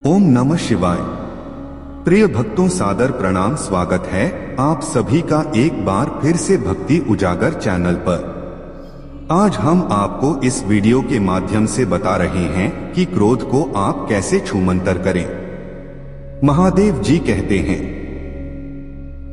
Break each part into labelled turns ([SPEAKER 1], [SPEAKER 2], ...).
[SPEAKER 1] ओम नमः शिवाय। प्रिय भक्तों, सादर प्रणाम। स्वागत है आप सभी का एक बार फिर से भक्ति उजागर चैनल पर। आज हम आपको इस वीडियो के माध्यम से बता रहे हैं कि क्रोध को आप कैसे छूमंतर करें। महादेव जी कहते हैं,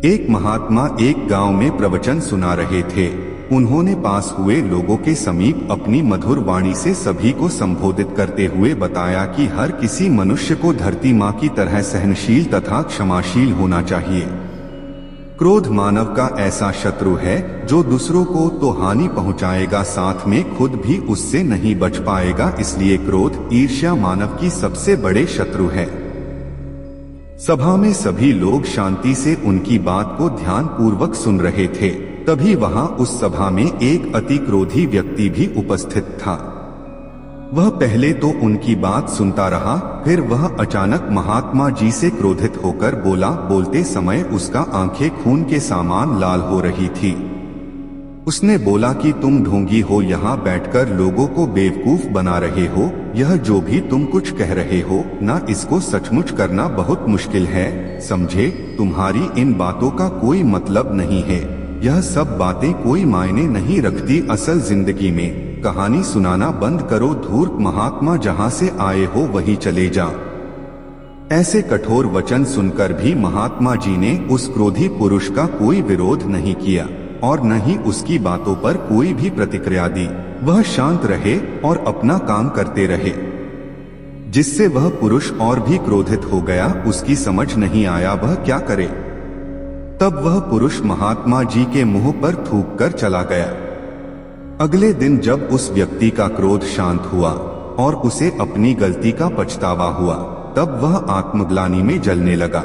[SPEAKER 1] एक महात्मा एक गांव में प्रवचन सुना रहे थे। उन्होंने पास हुए लोगों के समीप अपनी मधुर वाणी से सभी को संबोधित करते हुए बताया कि हर किसी मनुष्य को धरती माँ की तरह सहनशील तथा क्षमाशील होना चाहिए। क्रोध मानव का ऐसा शत्रु है जो दूसरों को तो हानि पहुंचाएगा, साथ में खुद भी उससे नहीं बच पाएगा। इसलिए क्रोध, ईर्ष्या मानव की सबसे बड़े शत्रु है। सभा में सभी लोग शांति से उनकी बात को ध्यान पूर्वक सुन रहे थे। तभी वहां उस सभा में एक अति क्रोधी व्यक्ति भी उपस्थित था। वह पहले तो उनकी बात सुनता रहा, फिर वह अचानक महात्मा जी से क्रोधित होकर बोला। बोलते समय उसका आंखें खून के समान लाल हो रही थी। उसने बोला कि तुम ढोंगी हो, यहाँ बैठकर लोगों को बेवकूफ बना रहे हो। यह जो भी तुम कुछ कह रहे हो ना, इसको सचमुच करना बहुत मुश्किल है। समझे, तुम्हारी इन बातों का कोई मतलब नहीं है। यह सब बातें कोई मायने नहीं रखती असल जिंदगी में। कहानी सुनाना बंद करो, धूर्त महात्मा, जहां से आए हो वहीं चले जा। ऐसे कठोर वचन सुनकर भी महात्मा जी ने उस क्रोधी पुरुष का कोई विरोध नहीं किया और न ही उसकी बातों पर कोई भी प्रतिक्रिया दी। वह शांत रहे और अपना काम करते रहे, जिससे वह पुरुष और भी क्रोधित हो गया। उसकी समझ नहीं आया वह क्या करे। तब वह पुरुष महात्मा जी के मुंह पर थूक कर चला गया। अगले दिन जब उस व्यक्ति का क्रोध शांत हुआ और उसे अपनी गलती का पछतावा हुआ, तब वह आत्मग्लानि में जलने लगा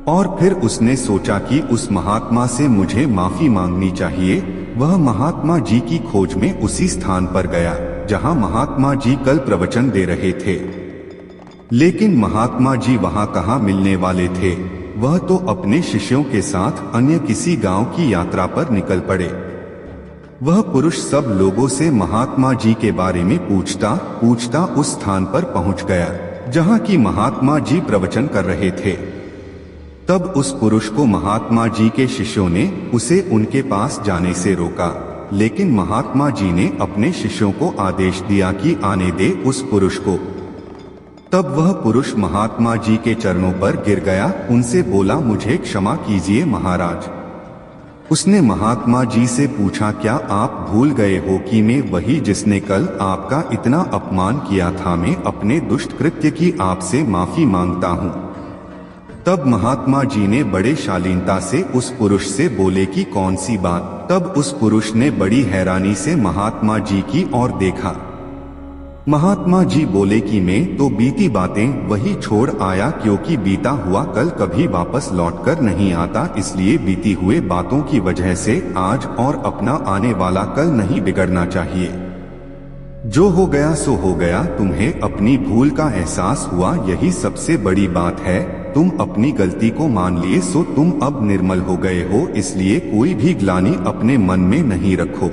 [SPEAKER 1] और फिर उसने सोचा कि उस महात्मा से मुझे माफी मांगनी चाहिए। वह महात्मा जी की खोज में उसी स्थान पर गया जहां महात्मा जी कल प्रवचन दे रहे थे। लेकिन महात्मा जी वहां कहाँ मिलने वाले थे। वह तो अपने शिष्यों के साथ अन्य किसी गांव की यात्रा पर निकल पड़े। वह पुरुष सब लोगों से महात्मा जी के बारे में पूछता उस स्थान पर पहुंच गया जहां की महात्मा जी प्रवचन कर रहे थे। तब उस पुरुष को महात्मा जी के शिष्यों ने उसे उनके पास जाने से रोका, लेकिन महात्मा जी ने अपने शिष्यों को आदेश दिया कि आने दे उस पुरुष को। तब वह पुरुष महात्मा जी के चरणों पर गिर गया, उनसे बोला, मुझे क्षमा कीजिए महाराज। उसने महात्मा जी से पूछा, क्या आप भूल गए हो कि मैं वही जिसने कल आपका इतना अपमान किया था। मैं अपने दुष्ट कृत्य की आपसे माफी मांगता हूँ। तब महात्मा जी ने बड़े शालीनता से उस पुरुष से बोले कि कौन सी बात। तब उस पुरुष ने बड़ी हैरानी से महात्मा जी की ओर देखा। महात्मा जी बोले कि मैं तो बीती बातें वही छोड़ आया, क्योंकि बीता हुआ कल कभी वापस लौटकर नहीं आता। इसलिए बीती हुए बातों की वजह से आज और अपना आने वाला कल नहीं बिगड़ना चाहिए। जो हो गया सो हो गया। तुम्हें अपनी भूल का एहसास हुआ, यही सबसे बड़ी बात है। तुम अपनी गलती को मान लिए, सो तुम अब निर्मल हो गए हो। इसलिए कोई भी ग्लानि अपने मन में नहीं रखो।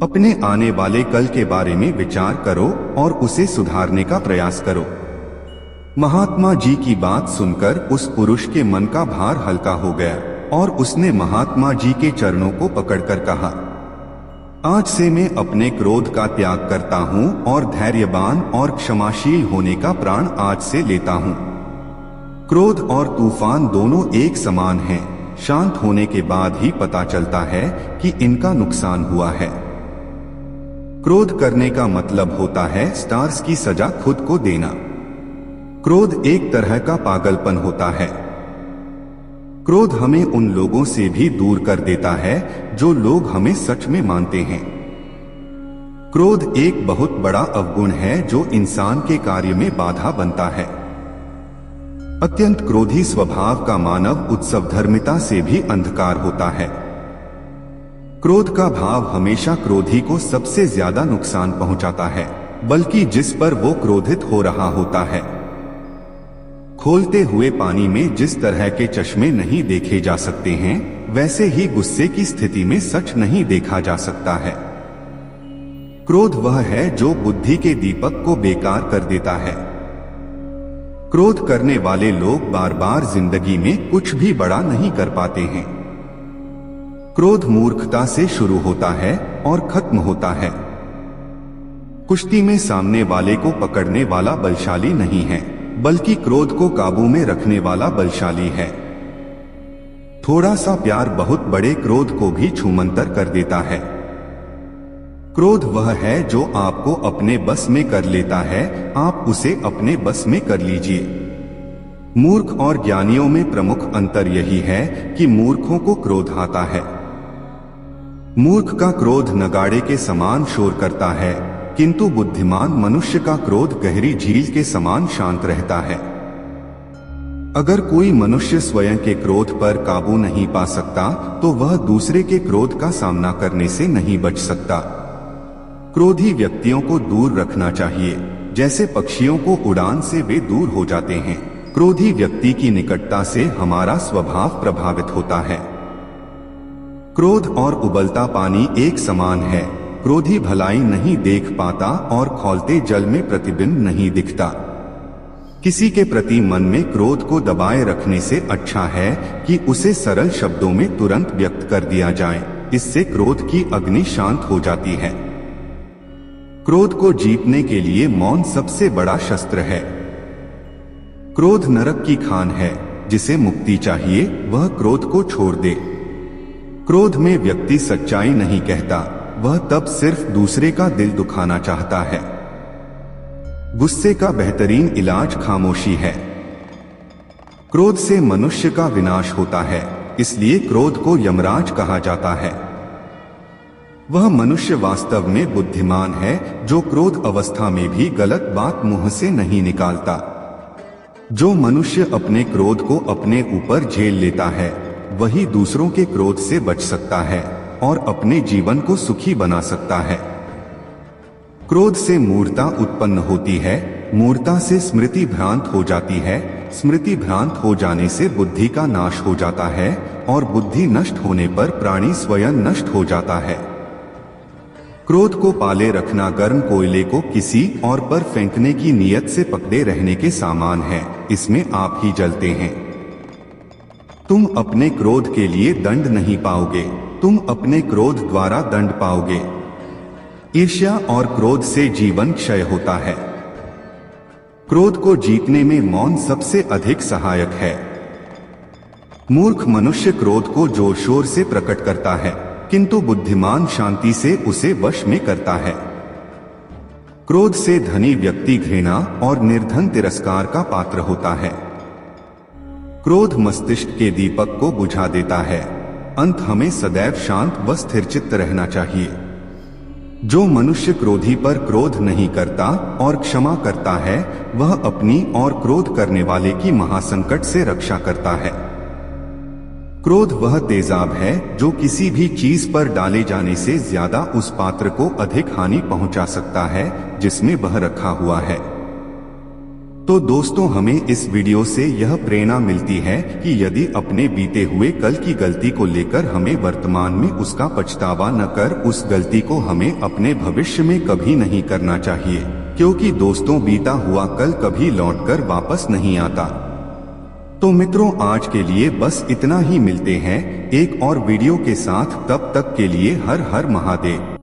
[SPEAKER 1] अपने आने वाले कल के बारे में विचार करो और उसे सुधारने का प्रयास करो। महात्मा जी की बात सुनकर उस पुरुष के मन का भार हल्का हो गया और उसने महात्मा जी के चरणों को पकड़कर कहा, आज से मैं अपने क्रोध का त्याग करता हूँ और धैर्यवान और क्षमाशील होने का प्राण आज से लेता हूँ। क्रोध और तूफान दोनों एक समान हैं। शांत होने के बाद ही पता चलता है कि इनका नुकसान हुआ है। क्रोध करने का मतलब होता है स्टार्स की सजा खुद को देना। क्रोध एक तरह का पागलपन होता है। क्रोध हमें उन लोगों से भी दूर कर देता है जो लोग हमें सच में मानते हैं। क्रोध एक बहुत बड़ा अवगुण है जो इंसान के कार्य में बाधा बनता है। अत्यंत क्रोधी स्वभाव का मानव उत्सवधर्मिता से भी अंधकार होता है। क्रोध का भाव हमेशा क्रोधी को सबसे ज्यादा नुकसान पहुंचाता है, बल्कि जिस पर वो क्रोधित हो रहा होता है। खोलते हुए पानी में जिस तरह के चश्मे नहीं देखे जा सकते हैं, वैसे ही गुस्से की स्थिति में सच नहीं देखा जा सकता है। क्रोध वह है जो बुद्धि के दीपक को बेकार कर देता है। क्रोध करने वाले लोग बार बार जिंदगी में कुछ भी बड़ा नहीं कर पाते हैं। क्रोध मूर्खता से शुरू होता है और खत्म होता है। कुश्ती में सामने वाले को पकड़ने वाला बलशाली नहीं है, बल्कि क्रोध को काबू में रखने वाला बलशाली है। थोड़ा सा प्यार बहुत बड़े क्रोध को भी छूमंतर कर देता है। क्रोध वह है जो आपको अपने बस में कर लेता है, आप उसे अपने बस में कर लीजिए। मूर्ख और ज्ञानियों में प्रमुख अंतर यही है कि मूर्खों को क्रोध आता है। मूर्ख का क्रोध नगाड़े के समान शोर करता है, किंतु बुद्धिमान मनुष्य का क्रोध गहरी झील के समान शांत रहता है। अगर कोई मनुष्य स्वयं के क्रोध पर काबू नहीं पा सकता, तो वह दूसरे के क्रोध का सामना करने से नहीं बच सकता। क्रोधी व्यक्तियों को दूर रखना चाहिए, जैसे पक्षियों को उड़ान से वे दूर हो जाते हैं। क्रोधी व्यक्ति की निकटता से हमारा स्वभाव प्रभावित होता है। क्रोध और उबलता पानी एक समान है। क्रोधी भलाई नहीं देख पाता और खौलते जल में प्रतिबिंब नहीं दिखता। किसी के प्रति मन में क्रोध को दबाए रखने से अच्छा है कि उसे सरल शब्दों में तुरंत व्यक्त कर दिया जाए। इससे क्रोध की अग्नि शांत हो जाती है। क्रोध को जीतने के लिए मौन सबसे बड़ा शस्त्र है। क्रोध नरक की खान है, जिसे मुक्ति चाहिए वह क्रोध को छोड़ दे। क्रोध में व्यक्ति सच्चाई नहीं कहता, वह तब सिर्फ दूसरे का दिल दुखाना चाहता है। गुस्से का बेहतरीन इलाज खामोशी है। क्रोध से मनुष्य का विनाश होता है, इसलिए क्रोध को यमराज कहा जाता है। वह मनुष्य वास्तव में बुद्धिमान है जो क्रोध अवस्था में भी गलत बात मुंह से नहीं निकालता। जो मनुष्य अपने क्रोध को अपने ऊपर झेल लेता है, वही दूसरों के क्रोध से बच सकता है और अपने जीवन को सुखी बना सकता है। क्रोध से मूर्खता उत्पन्न होती है, मूर्खता से स्मृति भ्रांत हो जाती है, स्मृति भ्रांत हो जाने से बुद्धि का नाश हो जाता है और बुद्धि नष्ट होने पर प्राणी स्वयं नष्ट हो जाता है। क्रोध को पाले रखना गर्म कोयले को किसी और पर फेंकने की नीयत से पकड़े रहने के समान है, इसमें आप ही जलते हैं। तुम अपने क्रोध के लिए दंड नहीं पाओगे, तुम अपने क्रोध द्वारा दंड पाओगे। ईर्ष्या और क्रोध से जीवन क्षय होता है। क्रोध को जीतने में मौन सबसे अधिक सहायक है। मूर्ख मनुष्य क्रोध को जोर शोर से प्रकट करता है, किंतु बुद्धिमान शांति से उसे वश में करता है। क्रोध से धनी व्यक्ति घृणा और निर्धन तिरस्कार का पात्र होता है। क्रोध मस्तिष्क के दीपक को बुझा देता है। अंत हमें सदैव शांत व स्थिरचित्त रहना चाहिए। जो मनुष्य क्रोधी पर क्रोध नहीं करता और क्षमा करता है, वह अपनी और क्रोध करने वाले की महासंकट से रक्षा करता है। क्रोध वह तेजाब है जो किसी भी चीज पर डाले जाने से ज्यादा उस पात्र को अधिक हानि पहुंचा सकता है जिसमें वह रखा हुआ है। तो दोस्तों, हमें इस वीडियो से यह प्रेरणा मिलती है कि यदि अपने बीते हुए कल की गलती को लेकर हमें वर्तमान में उसका पछतावा न कर उस गलती को हमें अपने भविष्य में कभी नहीं करना चाहिए, क्योंकि दोस्तों बीता हुआ कल कभी लौटकर वापस नहीं आता। तो मित्रों, आज के लिए बस इतना ही। मिलते हैं एक और वीडियो के साथ, तब तक के लिए हर हर महादेव।